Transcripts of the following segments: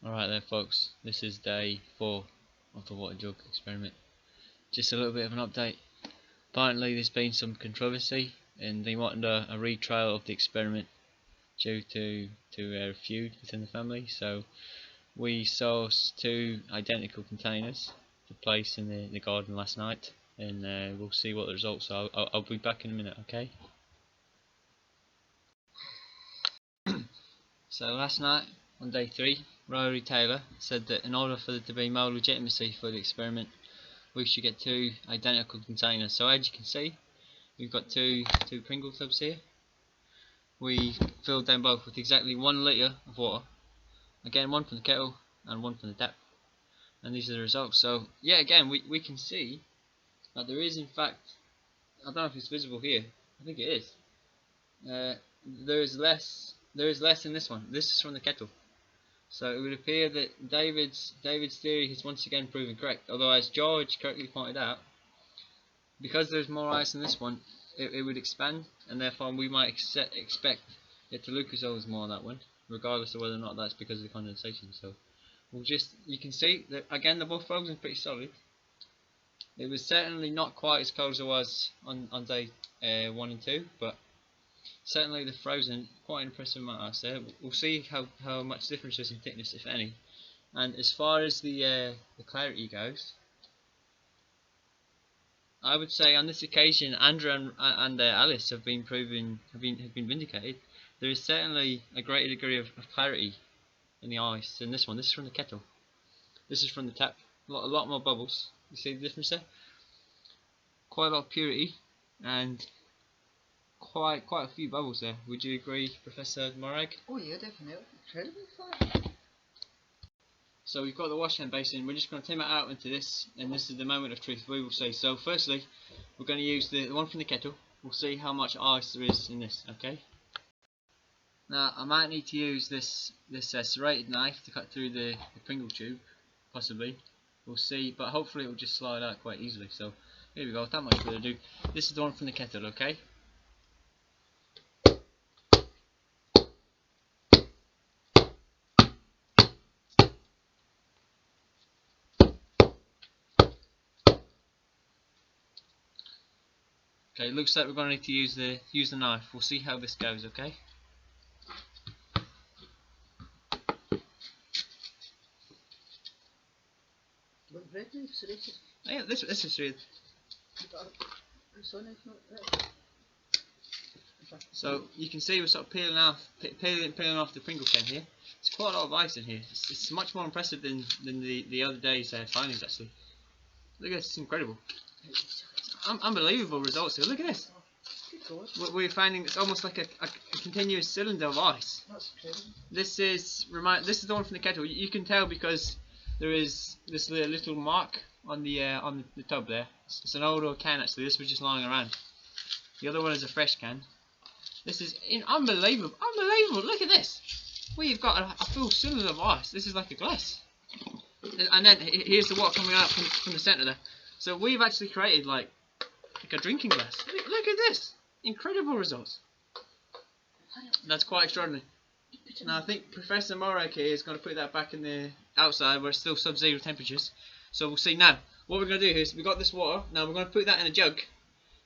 Alright there folks, this is day 4 of the water jug experiment. Just a little bit of an update. Apparently there's been some controversy and they wanted a retrial of the experiment due to a feud within the family, so we sourced 2 identical containers to place in the garden last night, and we'll see what the results are. I'll be back in a minute, okay? So last night on day 3, Rory Taylor said that in order for there to be more legitimacy for the experiment, we should get 2 identical containers. So as you can see, we've got two Pringle tubs here. We filled them both with exactly 1 litre of water. Again, one from the kettle and one from the tap. And these are the results. So yeah, again, we can see that there is in fact, I don't know if it's visible here, I think it is. There is less in this one. This is from the kettle. So it would appear that David's theory has once again proven correct. Although, as George correctly pointed out, because there's more ice in this one, it would expand, and therefore we might expect it to look as though there's more on that one, regardless of whether or not that's because of the condensation. So you can see that again they're both frozen pretty solid. It was certainly not quite as cold as it was on day 1 and 2, but certainly the frozen, quite an impressive amount of ice there. We'll see how much difference there is in thickness, if any. And as far as the clarity goes, I would say on this occasion, Andrew and Alice have been vindicated. There is certainly a greater degree of clarity in the ice than this one. This is from the kettle. This is from the tap. A lot more bubbles. You see the difference there? Quite a lot of purity and quite a few bubbles there. Would you agree, Professor Morag? Oh yeah, definitely. Incredibly fine. So we've got the washhand basin. We're just going to tim it out into this, and this is the moment of truth. We will see. So firstly, we're going to use the one from the kettle. We'll see how much ice there is in this. Okay. Now I might need to use this serrated knife to cut through the Pringle tube, possibly. We'll see, but hopefully it will just slide out quite easily. So here we go. Without much further ado, this is the one from the kettle. Okay. Okay, looks like we're going to need to use the knife. We'll see how this goes, okay? What bread knife? Serrated. Yeah, this is serrated. So you can see we're sort of peeling off the Pringle can here. There's quite a lot of ice in here. It's much more impressive than the other day's findings actually. Look at this, it's incredible. Unbelievable results here. Look at this. We're finding it's almost like a continuous cylinder of ice. That's incredible. This is the one from the kettle. You can tell because there is this little mark on the tub there. It's an older can actually. This was just lying around. The other one is a fresh can. This is unbelievable. Unbelievable. Look at this. We've got a full cylinder of ice. This is like a glass. And then here's the water coming out from the centre there. So we've actually created like a drinking glass. Look at this. Incredible results. That's quite extraordinary. Now I think Professor Morag here is going to put that back in the outside where it's still sub-zero temperatures. So we'll see now. What we're going to do is we've got this water. Now we're going to put that in a jug,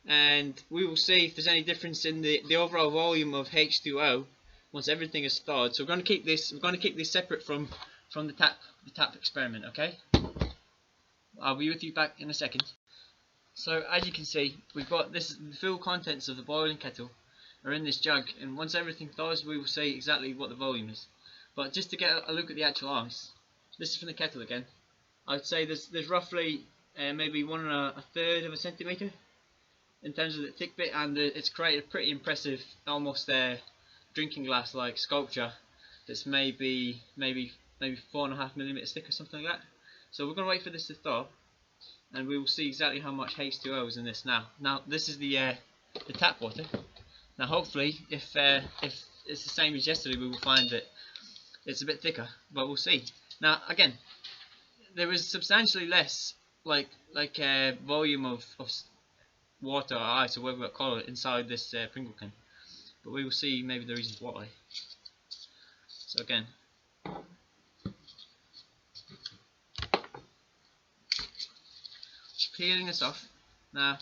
and we will see if there's any difference in the overall volume of H2O once everything is thawed. So we're going to keep this separate from the tap experiment. Okay. I'll be with you back in a second. So as you can see, we've got the full contents of the boiling kettle are in this jug, and once everything thaws we will see exactly what the volume is. But just to get a look at the actual ice, this is from the kettle again. I'd say there's roughly maybe 1 1/3 of a centimetre in terms of the thick bit, and it's created a pretty impressive almost drinking glass like sculpture that's maybe 4.5 millimeters thick or something like that. So we're going to wait for this to thaw, and we will see exactly how much H2O is in this now. Now this is the tap water. Now hopefully if it's the same as yesterday, we will find that it's a bit thicker, but we'll see. Now again, there is substantially less volume of water or ice or whatever we call it inside this Pringle can, but we will see maybe the reasons why. So again, peeling this off. Now,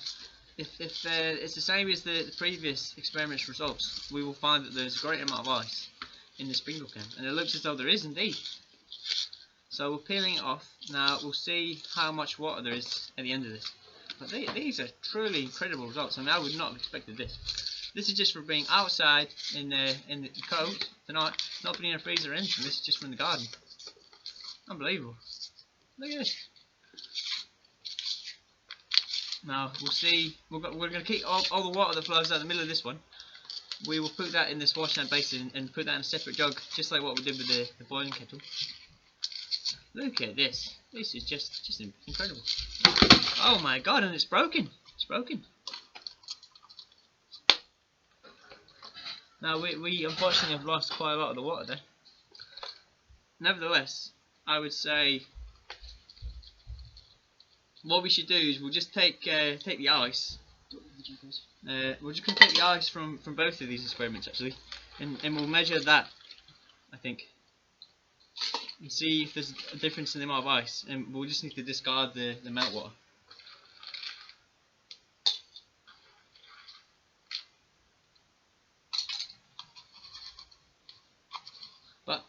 if it's the same as the previous experiment's results, we will find that there's a great amount of ice in the sprinkle can, and it looks as though there is indeed. So we're peeling it off. Now we'll see how much water there is at the end of this. But these are truly incredible results. I mean, I would not have expected this. This is just from being outside in the cold tonight, not putting in a freezer or anything. This is just from the garden. Unbelievable. Look at this. Now we'll see. We're going to keep all the water that flows out the middle of this one. We will put that in this washhand basin and put that in a separate jug, just like what we did with the boiling kettle. Look at this. This is just incredible. Oh my god, and it's broken. It's broken. Now we unfortunately have lost quite a lot of the water there. Nevertheless, I would say what we should do is we'll just take the ice. We're just going to take the ice from both of these experiments actually, and we'll measure that, I think, and see if there's a difference in the amount of ice, and we'll just need to discard the meltwater. But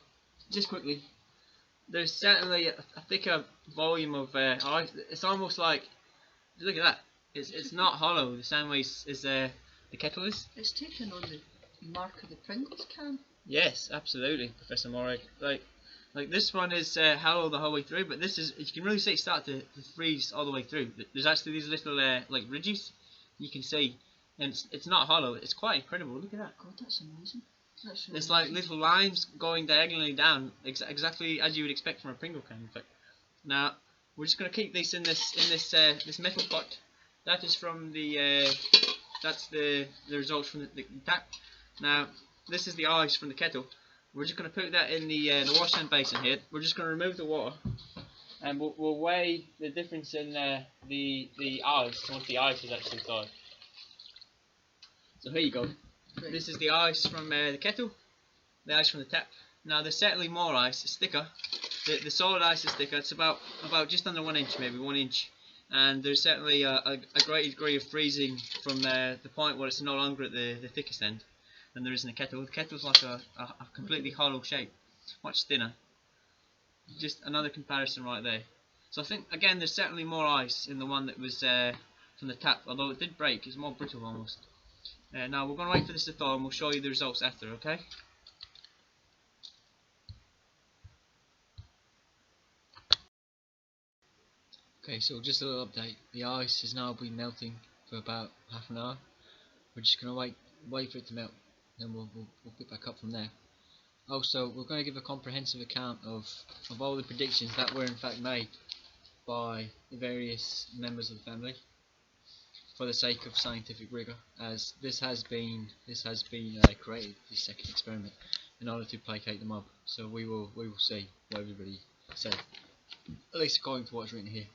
just quickly, there's certainly a thicker volume of ice. It's almost like, look at that. It's not hollow the same way as the kettle is. It's taken on the mark of the Pringles can. Yes, absolutely, Professor Morag. Like this one is hollow the whole way through, but this is, you can really see it start to freeze all the way through. There's actually these little like ridges you can see, and it's not hollow. It's quite incredible. Look at that. God, that's amazing. That's really It's like amazing. little lines going diagonally down, exactly as you would expect from a Pringle can. In fact, now we're just going to keep this in this metal pot. That is from that's the results from the tap. Now this is the ice from the kettle. We're just going to put that in the washhand basin here. We're just going to remove the water, and we'll weigh the difference in the ice once the ice is actually thawed. So here you go. Right. This is the ice from the kettle, the ice from the tap. Now there's certainly more ice. It's thicker. The solid ice is thicker. It's about just under 1 inch, maybe 1 inch. And there's certainly a great degree of freezing from the point where it's no longer at the thickest end than there is in the kettle. The kettle's like a completely hollow shape, much thinner. Just another comparison right there. So I think, again, there's certainly more ice in the one that was from the tap, although it did break. It's more brittle almost. Now we're going to wait for this to thaw and we'll show you the results after, okay? Okay, so just a little update. The ice has now been melting for about half an hour. We're just going to wait for it to melt, then we'll pick back up from there. Also, we're going to give a comprehensive account of all the predictions that were in fact made by the various members of the family, for the sake of scientific rigour, as this has been created, this second experiment, in order to placate the mob. So we will see what everybody said, at least according to what's written here.